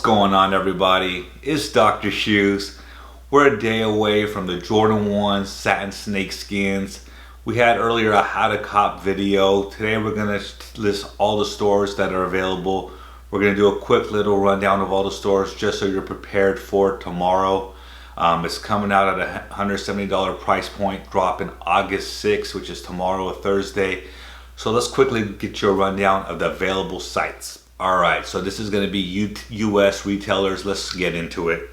going on, everybody? It's Dr. Shoes. We're a day away from the Jordan 1 Satin Snakeskins. We had earlier a how to cop video. Today we're going to list all the stores that are available. We're going to do a quick little rundown of all the stores just so you're prepared for tomorrow. It's coming out at a $170 price point, dropping August 6th, which is tomorrow, a Thursday. So let's quickly get you a rundown of the available sites. Alright, so this is going to be US retailers. Let's get into it.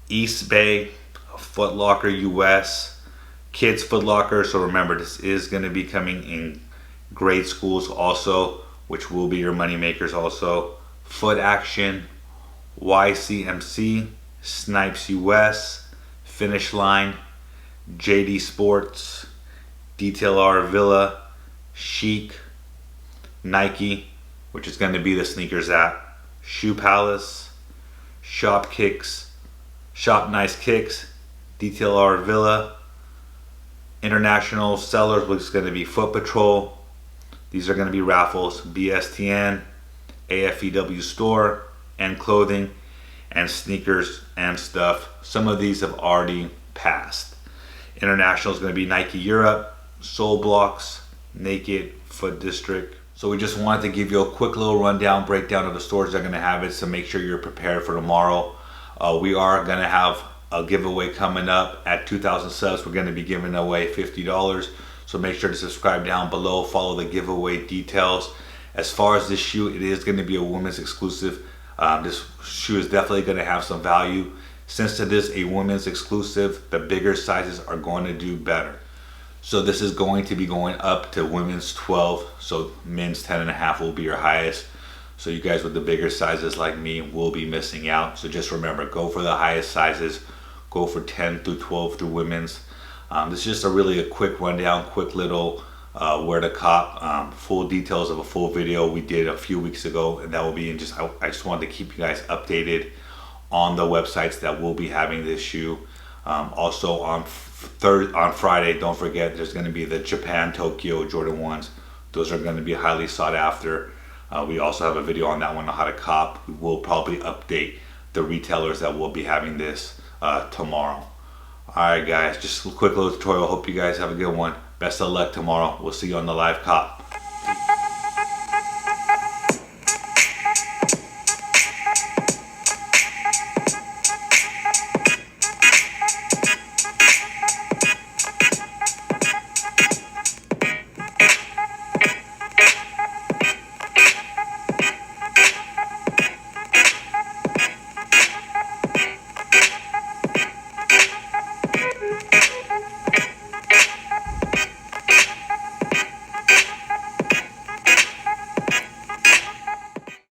East Bay, Foot Locker US, Kids Foot Locker. So remember, this is going to be coming in grade schools also, which will be your money makers also. Foot Action, YCMC, Snipes US, Finish Line, JD Sports, Detail R Villa, Chic, Nike, which is going to be the sneakers app, Shoe Palace, Shop Kicks, Shop Nice Kicks, Detail R Villa, International Sellers, which is going to be Foot Patrol. These are going to be raffles, BSTN, AFEW Store, and Clothing, and Sneakers and Stuff. Some of these have already passed. International is going to be Nike Europe, Soul Blocks, Naked, Foot District. So we just wanted to give you a quick little rundown, breakdown of the stores that are going to have it, so make sure you're prepared for tomorrow. We are going to have a giveaway coming up at 2,000 subs. We're going to be giving away $50. So make sure to subscribe down below, follow the giveaway details. As far as this shoe, it is going to be a women's exclusive. This shoe is definitely going to have some value. Since it is a women's exclusive, the bigger sizes are going to do better. So this is going to be going up to women's 12, so men's 10.5 will be your highest. So you guys with the bigger sizes like me will be missing out. So just remember, go for the highest sizes, go for 10 through 12 through women's. This is just a quick rundown, quick little where to cop. Full details of a full video we did a few weeks ago, and that will be in I just wanted to keep you guys updated on the websites that will be having this shoe. Also on Friday, don't forget, there's going to be the Japan Tokyo Jordan 1s. Those are going to be highly sought after. We also have a video on that one on how to cop. We will probably update the retailers that will be having this tomorrow. Alright guys, just a quick little tutorial. Hope you guys have a good one. Best of luck tomorrow. We'll see you on the live cop.